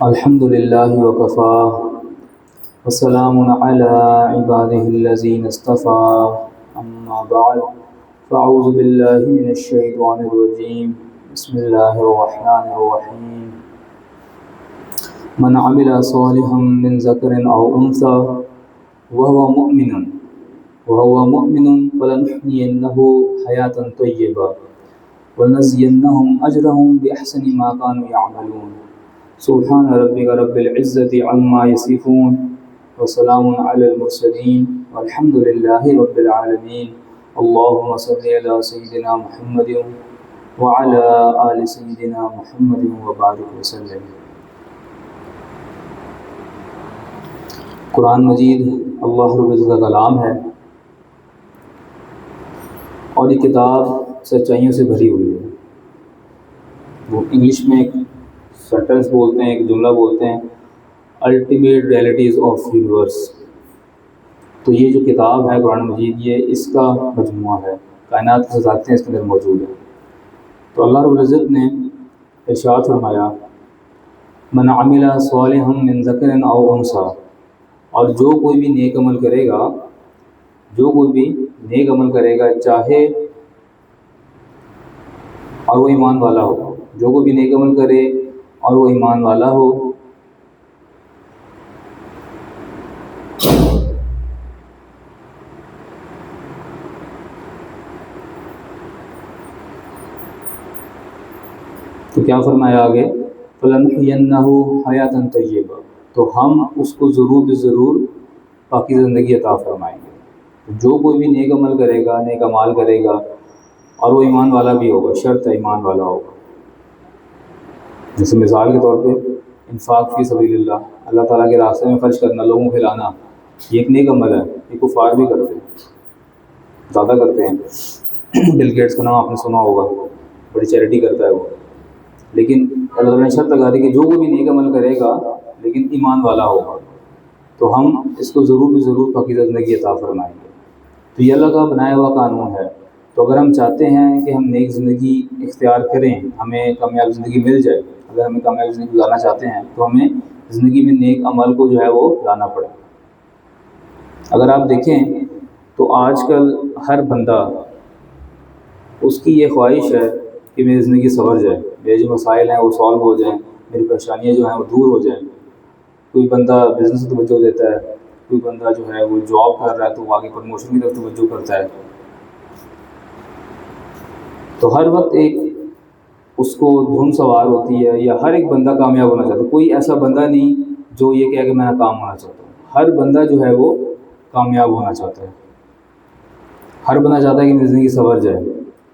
الحمد للہ وکفا وسلام علی عباده الذین اصطفى اما بعد فاعوذ باللہ من الشیطان الرجیم بسم اللہ الرحمن الرحیم من عمل صالحا من ذکر او انثى وهو مؤمن فلنحيينه حیاة طیبہ ولنجزینهم اجرهم باحسن ما كانوا يعملون سبحان ربک رب العزت عما یصفون وسلام علی المرسلین والحمد للہ رب العالمین اللہم صلی علی سیدنا محمد وعلی آل سیدنا محمد وبارک وسلم۔ قرآن مجید اللہ رب العزت کا کلام ہے اور یہ کتاب سچائیوں سے بھری ہوئی ہے۔ وہ انگلش میں ایک سینٹنس بولتے ہیں، ایک جملہ بولتے ہیں، الٹیمیٹ ریئلٹیز آف یونیورس۔ تو یہ جو کتاب ہے قرآن مجید، یہ اس کا مجموعہ ہے، کائنات کی ذاتیں اس کے اندر موجود ہیں۔ تو اللہ رب العزت نے ارشاد فرمایا من عمل صالحا من ذکر او انثی، اور جو کوئی بھی نیک عمل کرے گا چاہے اور وہ ایمان والا ہو، جو کوئی بھی نیک عمل کرے اور وہ ایمان والا ہو، تو کیا فرمایا آگے، فَلَنُحْيِيَنَّهُ حَيَاةً طَيِّبَةً، تو ہم اس کو ضرور پاکیزہ زندگی عطا فرمائیں گے۔ جو کوئی بھی نیک عمل کرے گا، نیک اعمال کرے گا اور وہ ایمان والا بھی ہوگا، شرط ہے ایمان والا ہوگا۔ جیسے مثال کے طور پہ انفاق فی سبیل اللہ، اللہ تعالیٰ کے راستے میں خرچ کرنا، لوگوں کو کھلانا، یہ ایک نیک عمل ہے، یہ کفار بھی کرتے ہیں، زیادہ کرتے ہیں۔ بل گیٹس کا نام آپ نے سنا ہوگا، بڑی چیریٹی کرتا ہے وہ، لیکن اللہ تعالیٰ نے شرط لگا دی کہ جو کوئی بھی نیک عمل کرے گا لیکن ایمان والا ہوگا تو ہم اس کو ضرور پاکیزہ زندگی عطا فرمائیں گے۔ تو یہ اللہ کا بنایا ہوا قانون ہے۔ تو اگر ہم چاہتے ہیں کہ ہم نیک زندگی اختیار کریں، ہمیں کامیاب زندگی مل جائے، اگر ہمیں کامیاب زندگی گزارنا چاہتے ہیں تو ہمیں زندگی میں نیک عمل کو جو ہے وہ لانا پڑے۔ اگر آپ دیکھیں تو آج کل ہر بندہ، اس کی یہ خواہش ہے کہ میری زندگی سنور جائے، میرے جو مسائل ہیں وہ سالو ہو جائیں، میری پریشانیاں جو ہیں وہ دور ہو جائیں۔ کوئی بندہ بزنس کی توجہ دیتا ہے، کوئی بندہ جو ہے وہ جاب کر رہا ہے تو وہ آگے پروموشن کی طرف توجہ کرتا ہے۔ تو ہر وقت ایک اس کو دھن سوار ہوتی ہے، یا ہر ایک بندہ کامیاب ہونا چاہتا ہے۔ کوئی ایسا بندہ نہیں جو یہ کہے کہ میں ناکام ہونا چاہتا ہوں۔ ہر بندہ جو ہے وہ کامیاب ہونا چاہتا ہے، ہر بندہ چاہتا ہے کہ میری زندگی سنور جائے۔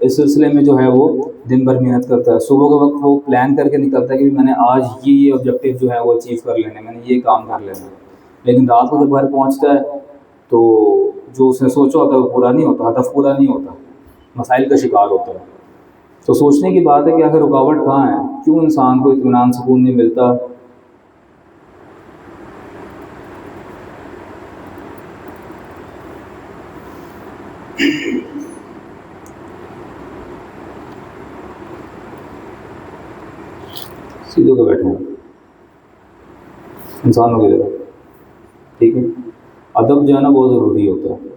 اس سلسلے میں جو ہے وہ دن بھر محنت کرتا ہے، صبح کے وقت وہ پلان کر کے نکلتا ہے کہ میں نے آج یہ آبجیکٹیو جو ہے وہ اچیو کر لینے، میں نے یہ کام کر لینا، لیکن رات کو جب گھر پہنچتا ہے تو جو اس نے سوچا ہوتا ہے وہ پورا نہیں ہوتا، ہدف پورا نہیں ہوتا، مسائل کا شکار ہوتا ہے۔ تو سوچنے کی بات ہے کہ آخر رکاوٹ کہاں ہے، کیوں انسان کو اطمینان سکون نہیں ملتا۔ سیدھے کو بیٹھے ہیں انسانوں کی طرح، ٹھیک ہے۔ ادب جو ہے نا بہت ضروری ہوتا ہے۔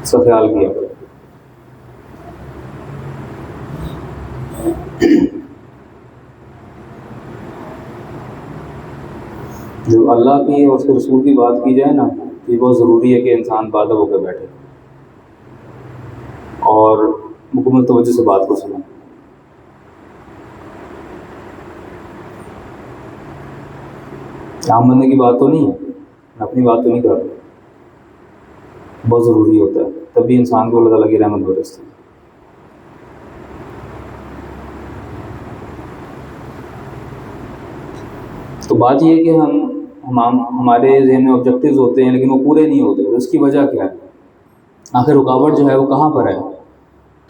اس کا خیال کیا کرو۔ جب اللہ کی اور اس کے رسول کی بات کی جائے نا تو یہ بہت ضروری ہے کہ انسان بادب ہو کے بیٹھے اور مکمل توجہ سے بات کو سنیں۔ عام بندے کی بات تو نہیں ہے، میں اپنی بات تو نہیں کر رہا، بہت ضروری ہوتا ہے، تب بھی انسان کو اللہ تعالیٰ کی رحمت برستی ہے۔ تو بات یہ ہے کہ ہمارے ذہن میں آبجیکٹیوز ہوتے ہیں لیکن وہ پورے نہیں ہوتے، اس کی وجہ کیا ہے، آخر رکاوٹ جو ہے وہ کہاں پر ہے۔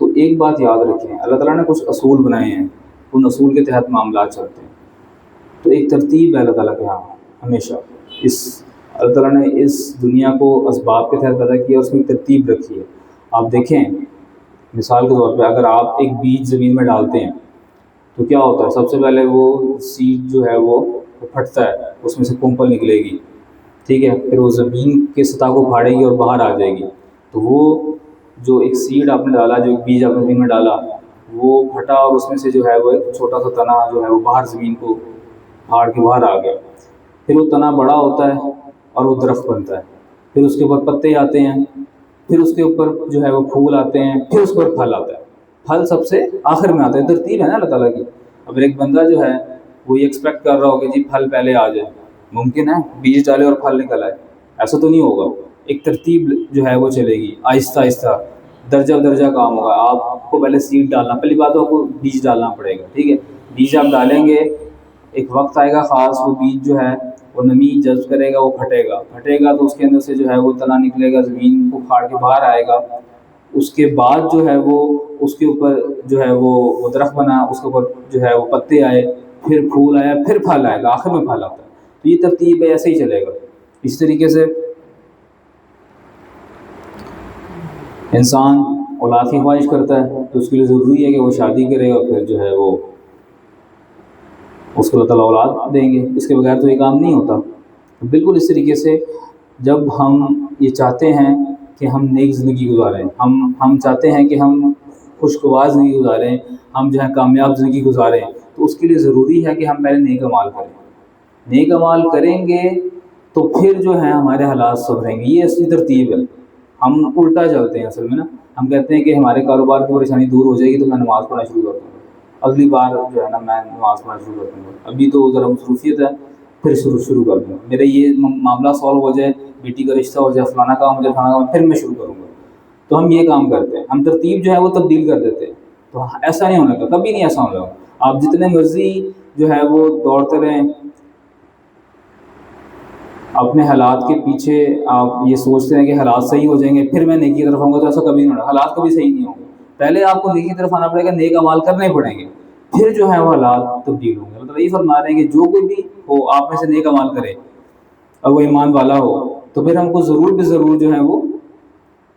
تو ایک بات یاد رکھیں، اللہ تعالیٰ نے کچھ اصول بنائے ہیں، ان اصول کے تحت معاملات چلتے ہیں۔ تو ایک ترتیب ہے اللہ تعالیٰ کے ہاں ہمیشہ، اللہ تعالیٰ نے اس دنیا کو اسباب کے تحت پیدا کیا، اس میں ایک ترتیب رکھی ہے۔ آپ دیکھیں مثال کے طور پہ اگر آپ ایک بیج زمین میں ڈالتے ہیں تو کیا ہوتا ہے، سب سے پہلے وہ سیڈ جو ہے وہ پھٹتا ہے، اس میں سے کمپل نکلے گی، ٹھیک ہے، پھر وہ زمین کے سطح کو پھاڑے گی اور باہر آ جائے گی، تو وہ جو ایک سیڈ آپ نے ڈالا، جو ایک بیج آپ نے زمین میں ڈالا، وہ پھٹا اور اس میں سے جو ہے وہ ایک چھوٹا سا تنا جو ہے وہ باہر زمین کو پھاڑ کے باہر آ گیا، پھر وہ تنا بڑا ہوتا ہے اور وہ درخت بنتا ہے، پھر اس کے اوپر پتے آتے ہیں، پھر اس کے اوپر جو ہے وہ پھول آتے ہیں، پھر اس پر پھل آتا ہے، پھل سب سے آخر میں آتا ہے، ترتیب ہے نا اللہ تعالیٰ کی۔ اگر ایک بندہ جو ہے وہ یہ ایکسپیکٹ کر رہا ہو کہ جی پھل پہلے آ جائے، ممکن ہے بیج ڈالے اور پھل نکل آئے؟ ایسا تو نہیں ہوگا، ایک ترتیب جو ہے وہ چلے گی، آہستہ آہستہ درجہ درجہ کام ہوگا۔ آپ کو پہلے سیڈ ڈالنا، پہلی بات تو آپ کو بیج ڈالنا پڑے گا، ٹھیک ہے، بیج آپ ڈالیں گے، ایک وقت آئے گا خاص، وہ بیج جو ہے وہ نمی جذب کرے گا، وہ پھٹے گا تو اس کے اندر سے جو ہے وہ تنا نکلے گا، زمین کو پھاڑ کے باہر آئے گا، اس کے بعد جو ہے وہ اس کے اوپر جو ہے وہ درخت بنا، اس کے اوپر جو ہے وہ پتے آئے، پھر پھول آیا، پھر پھل آئے گا، آخر میں پھل آتا ہے، تو یہ ترتیب ہے، ایسے ہی چلے گا۔ اس طریقے سے انسان اولاد کی خواہش کرتا ہے تو اس کے لیے ضروری ہے کہ وہ شادی کرے اور پھر جو ہے وہ اس کو اللہ تعالیٰ اولاد دیں گے، اس کے بغیر تو یہ کام نہیں ہوتا۔ بالکل اس طریقے سے جب ہم یہ چاہتے ہیں کہ ہم نیک زندگی گزاریں، ہم چاہتے ہیں کہ ہم خوشگوار زندگی گزاریں، ہم جو ہے کامیاب زندگی گزاریں، تو اس کے لیے ضروری ہے کہ ہم پہلے نیک اعمال کریں۔ نیک اعمال کریں گے تو پھر جو ہے ہمارے حالات سدھریں گے، یہ اصلی ترتیب ہے۔ ہم الٹا چلتے ہیں اصل میں نا، ہم کہتے ہیں کہ ہمارے کاروبار کی پریشانی دور ہو جائے گی تو میں نماز پڑھنا شروع کر دوں گا، اگلی بار جو ہے نا میں نماز پڑھنا شروع کر دوں گا، ابھی تو ذرا مصروفیت ہے، پھر شروع کر دوں گا، میرا یہ معاملہ سالو ہو جائے، بیٹی کا رشتہ ہو جائے، فلانا کام ہو جائے، فلانا کام، پھر میں شروع کروں گا۔ تو ہم یہ کام کرتے ہیں، ہم ترتیب جو ہے وہ تبدیل کر دیتے ہیں، تو ایسا نہیں ہونے کا، کبھی نہیں ایسا ہونے لگا۔ آپ جتنے مرضی جو ہے وہ دوڑتے رہیں اپنے حالات کے پیچھے، آپ یہ سوچتے ہیں کہ حالات صحیح ہو جائیں گے پھر میں نیکی کی طرف آؤں گا، تو ایسا کبھی نہیں ہوگا، حالات کبھی صحیح نہیں ہوں گے، پہلے آپ کو نیکی کی طرف آنا پڑے گا، نیک اعمال کرنے پڑیں گے، پھر جو ہے وہ حالات تبدیل ہوں گے۔ مطلب یہ فرما رہے ہیں کہ جو کوئی بھی ہو آپ میں سے نیک اعمال کرے اور وہ ایمان والا ہو، تو پھر ہم کو ضرور بھی ضرور جو ہے وہ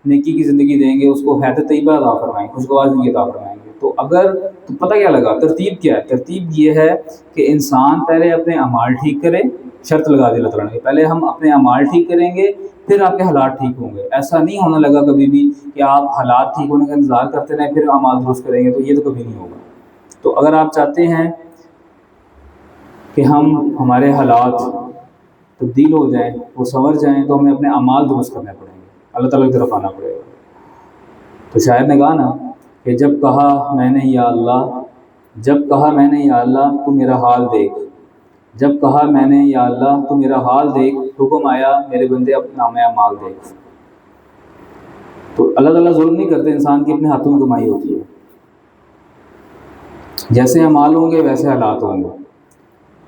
نیکی کی زندگی دیں گے، اس کو حیات طیبہ عطا فرمائیں گے، خوشگوار زندگی عطا فرمائیں گے۔ تو اگر تو پتہ کیا لگا ترتیب کیا ہے؟ ترتیب یہ ہے کہ انسان پہلے اپنے اعمال ٹھیک کرے، شرط لگا دی اللہ تعالیٰ نے، پہلے ہم اپنے اعمال ٹھیک کریں گے پھر آپ کے حالات ٹھیک ہوں گے۔ ایسا نہیں ہونے لگا کبھی بھی کہ آپ حالات ٹھیک ہونے کا انتظار کرتے رہیں پھر اعمال درست کریں گے، تو یہ تو کبھی نہیں ہوگا۔ تو اگر آپ چاہتے ہیں کہ ہمارے حالات تبدیل ہو جائیں، وہ سنور جائیں، تو ہمیں اپنے اعمال درست کرنے پڑیں گے، اللہ تعالیٰ کی طرف آنا پڑے گا۔ تو شاعر نے کہا نا کہ جب کہا میں نے یا اللہ تو میرا حال دیکھ، جب کہا میں نے یا اللہ تو میرا حال دیکھ، حکم آیا میرے بندے اپنا نام اعمال دیکھ۔ تو اللہ تعالیٰ ظلم نہیں کرتے، انسان کی اپنے ہاتھوں میں کمائی ہوتی ہے، جیسے اعمال ہوں گے ویسے حالات ہوں گے۔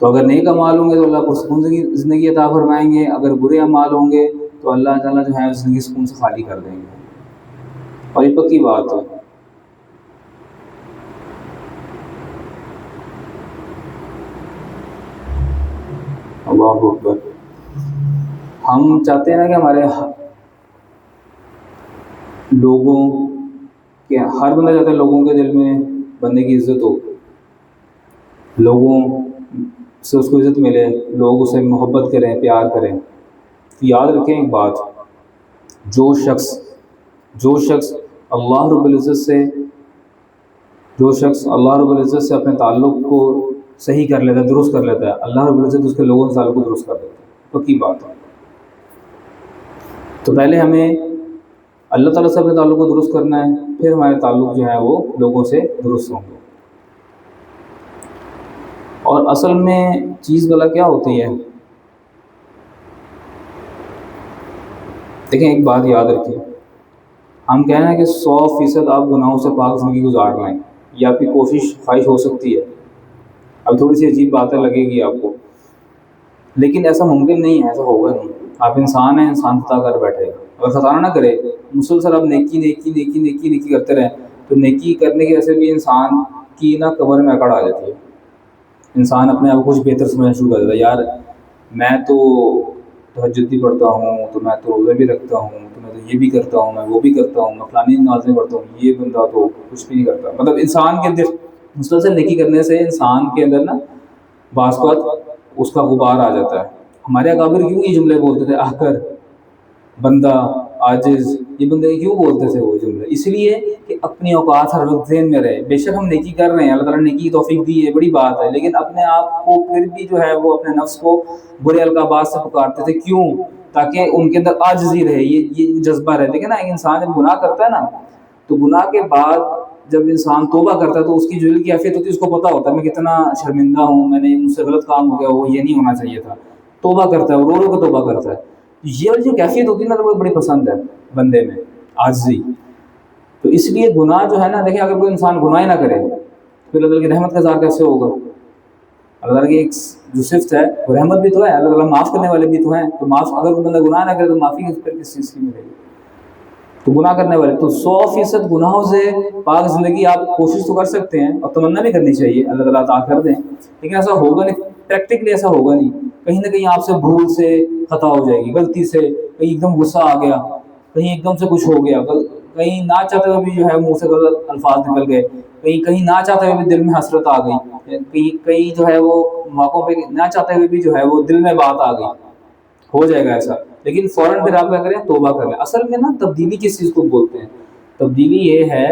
تو اگر نیک اعمال ہوں گے تو اللہ پرسکون زندگی عطا فرمائیں گے، اگر برے اعمال ہوں گے تو اللہ تعالیٰ جو ہے زندگی سکون سے خالی کر دیں گے، اور یہ پکی بات ہے۔ اللہ اکبر۔ ہم چاہتے ہیں نا کہ ہمارے لوگوں کے، ہر بندہ چاہتا ہے لوگوں کے دل میں بندے کی عزت ہو، لوگوں سے اس کو عزت ملے، لوگ اسے محبت کریں، پیار کریں۔ یاد رکھیں ایک بات، جو شخص اللہ رب العزت سے اپنے تعلق کو صحیح کر لیتا ہے، درست کر لیتا ہے، اللہ رب العزت اس کے لوگوں سے تعلق کو درست کر دیتا ہے، پکی بات ہے۔ تو پہلے ہمیں اللہ تعالیٰ سے اپنے تعلق کو درست کرنا ہے، پھر ہمارے تعلق جو ہے وہ لوگوں سے درست ہوں گے۔ اور اصل میں چیز بلا کیا ہوتی ہے، دیکھیں ایک بات یاد رکھیں، ہم کہنا ہے کہ 100% آپ گناہوں سے پاک زندگی گزار لیں، یہ آپ کی خواہش ہو سکتی ہے، اب تھوڑی سی عجیب باتیں لگے گی آپ کو، لیکن ایسا ممکن نہیں ہے، ایسا ہوگا نہیں۔ آپ انسان ہیں، انسان خطا کر بیٹھے گا، اگر خطا نہ کرے، مسلسل آپ نیکی کرتے رہیں تو نیکی کرنے کی وجہ سے بھی انسان کی نا کمر میں اکڑ آ جاتی ہے، انسان اپنے آپ کو کچھ بہتر سمجھنا شروع کر دیتا ہے، یار میں تو تہجد بھی پڑھتا ہوں، تو میں تو روزے بھی رکھتا ہوں، تو میں تو یہ بھی کرتا ہوں، میں وہ بھی کرتا ہوں، میں فلانی نمازیں پڑھتا ہوں، یہ بندہ تو کچھ بھی نہیں کرتا. مطلب انسان کے اندر مسلسل نیکی کرنے سے انسان کے اندر نا بعض اوقات اس کا غبار آ جاتا ہے. ہمارے اکابر کیوں یہ جملے بولتے تھے، آخر بندہ عاجز، یہ بندے کیوں بولتے تھے وہ جملے؟ اس لیے کہ اپنی اوقات ہر وقت ذہن میں رہے. بے شک ہم نیکی کر رہے ہیں، اللہ تعالیٰ نے نیکی کی توفیق دی ہے، بڑی بات ہے، لیکن اپنے آپ کو پھر بھی جو ہے وہ اپنے نفس کو برے القابات سے پکارتے تھے. کیوں؟ تاکہ ان کے اندر عاجزی رہے، یہ جذبہ رہے. دیکھیں نا، ایک انسان جب گناہ کرتا ہے نا، تو گناہ کے بعد جب انسان توبہ کرتا ہے تو اس کی جو دل کی کیفیت ہوتی ہے اس کو پتہ ہوتا ہے میں کتنا شرمندہ ہوں، میں نے مجھ سے غلط کام ہو گیا، وہ یہ نہیں ہونا چاہیے تھا. توبہ کرتا ہے، رو رو کے توبہ کرتا ہے. یہ جو کیفیت ہوتی ہے نا، تو وہ بڑی پسند ہے بندے میں، عاجزی. تو اس لیے گناہ جو ہے نا، دیکھیں اگر کوئی انسان گناہ ہی نہ کرے پھر اللہ تعالیٰ کی رحمت کا اظہار کیسے ہوگا؟ اللہ تعالیٰ کی ایک جو صفت ہے وہ رحمت بھی تو ہے، اللہ تعالیٰ معاف کرنے والے بھی تو ہیں. تو معاف اگر کوئی بندہ گناہ نہ کرے تو معافی کس چیز کی ملے گی؟ تو گناہ کرنے والے تو 100% گناہوں سے پاک زندگی آپ کوشش تو کر سکتے ہیں اور تمنا بھی کرنی چاہیے اللہ تعالیٰ عطا کر دیں، لیکن ایسا ہوگا نہیں، پریکٹیکلی ایسا ہوگا نہیں. کہیں نہ کہیں آپ سے بھول سے خطا ہو جائے گی، غلطی سے کہیں ایک دم غصہ آ گیا، کہیں ایک دم سے کچھ ہو گیا، کہیں نہ چاہتے ہوئے بھی جو ہے منہ سے غلط الفاظ نکل گئے، کہیں نہ چاہتے ہوئے بھی دل میں حسرت آ گئی، کہیں جو ہے وہ موقعوں پہ نہ چاہتے ہوئے بھی جو ہے وہ دل میں بات آ گئی. ہو جائے گا ایسا، لیکن فوراً پھر آپ کیا کریں؟ توبہ کر لیں. اصل میں نا تبدیلی کس چیز کو بولتے ہیں؟ تبدیلی یہ ہے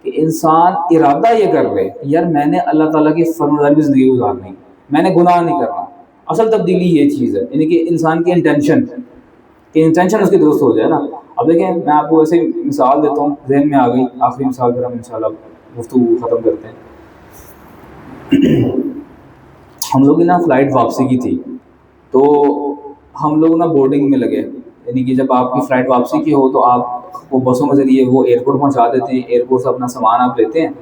کہ انسان ارادہ یہ کر لے یار میں نے اللہ تعالیٰ کی فرمانبرداری میں زندگی گزارنی، میں نے گناہ نہیں کرنا. اصل تبدیلی یہ چیز ہے، یعنی کہ انسان کی انٹینشن اس کی درست ہو جائے نا. اب دیکھیں میں آپ کو ایسے مثال دیتا ہوں، ذہن میں آ گئی، آخری مثال پھر ہم انشاءاللہ گفتگو ختم کرتے ہیں. ہم لوگ نا فلائٹ واپسی کی تھی، تو ہم لوگ نا بورڈنگ میں لگے. یعنی کہ جب آپ کی فلائٹ واپسی کی ہو تو آپ وہ بسوں کے ذریعے وہ ایئرپورٹ پہنچا دیتے ہیں، ایئرپورٹ سے اپنا سامان آپ لیتے ہیں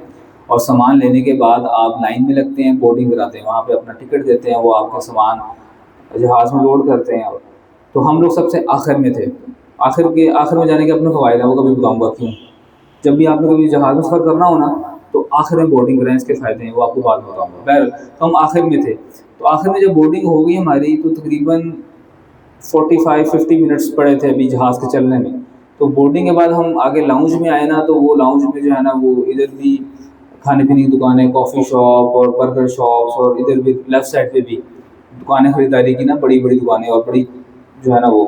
اور سامان لینے کے بعد آپ لائن میں لگتے ہیں، بورڈنگ کراتے ہیں، وہاں پہ اپنا ٹکٹ دیتے ہیں، وہ آپ کا سامان جہاز میں لوڈ کرتے ہیں. تو ہم لوگ سب سے آخر میں تھے. آخر میں جانے کے اپنے فوائد ہیں، وہ کبھی بتاؤں گا کیوں. جب بھی آپ نے کبھی جہاز میں سفر کرنا ہو نا تو آخر میں بورڈنگ کریں، اس کے فائدے ہیں، وہ آپ کو بعد میں بتاؤں گا. بہرحال تو ہم آخر میں تھے، تو آخر میں جب بورڈنگ ہو گئی ہماری تو تقریباً 45-50 منٹس پڑے تھے ابھی جہاز کے چلنے میں. تو بورڈنگ کے بعد ہم آگے لاؤنج میں آئے نا، تو وہ لاؤنج میں جو ہے نا وہ ادھر بھی کھانے پینے کی دکانیں، کافی شاپ اور برگر شاپس، اور ادھر بھی لیفٹ سائڈ پہ بھی دکانیں خریداری کی نا، بڑی بڑی دکانیں اور بڑی جو ہے نا وہ.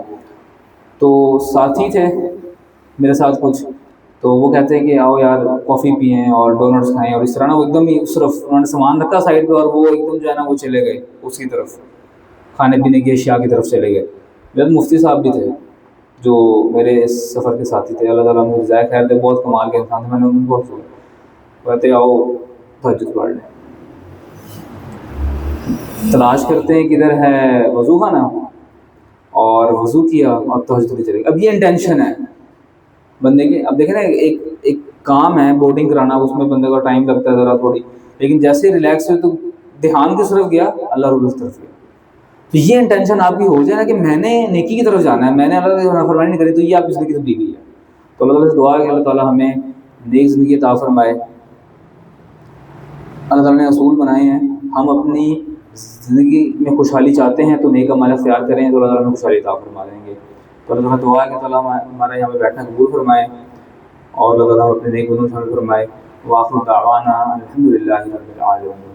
تو ساتھی تھے میرے ساتھ کچھ، تو وہ کہتے ہیں کہ آؤ یار کافی پئیں اور ڈونٹس کھائیں، اور اس طرح نا وہ ایک دم ہی صرف انہوں نے سامان رکھا سائڈ پہ اور وہ ایک دم جو ہے نا وہ چلے گئے اس کی طرف، کھانے پینے کی اشیاء کی طرف چلے گئے. میرے مفتی صاحب بھی تھے جو میرے اس سفر کے ساتھی تھے، اللہ تعالیٰ مجھے جزائے خیر دے، بہت کمال کے انسان تھے. میں نے ان کو بہت کہتے آؤ تہجد پڑھ لیں. تلاش کرتے ہیں کدھر ہے وضو خانہ، اور وضو کیا اور تہجد پہ چلے گئے. اب یہ انٹینشن ہے بندے کی. اب دیکھیں نا ایک کام ہے بورڈنگ کرانا، اس میں بندے کا ٹائم لگتا ہے ذرا تھوڑی، لیکن جیسے ریلیکس ہوئے تو دھیان کس طرف گیا؟ اللہ رب کی طرف گیا. تو یہ انٹینشن آپ کی ہو جائے نا کہ میں نے نیکی کی طرف جانا ہے، میں نے اللہ کی نافرمانی نہیں کری، تو یہ آپ کی زندگی کی تبدیلی ہے. تو اللہ تعالیٰ سے دعا ہے کہ اللہ تعالیٰ ہمیں نیک زندگی عطا فرمائے. اللہ تعالیٰ نے اصول بنائے ہیں، ہم اپنی زندگی میں خوشحالی چاہتے ہیں تو نیک اعمال اختیار کریں تو اللہ تعالیٰ ہمیں خوشحالی عطا فرما دیں گے. تو اللہ تعالیٰ دعا ہے کہ تعالیٰ ہمارے یہاں پہ بیٹھنا قبول فرمائے اور اللہ تعالیٰ اپنے نیک گناہوں سے فرمائے. وآخر دعوانا الحمد للہ رب العالمین.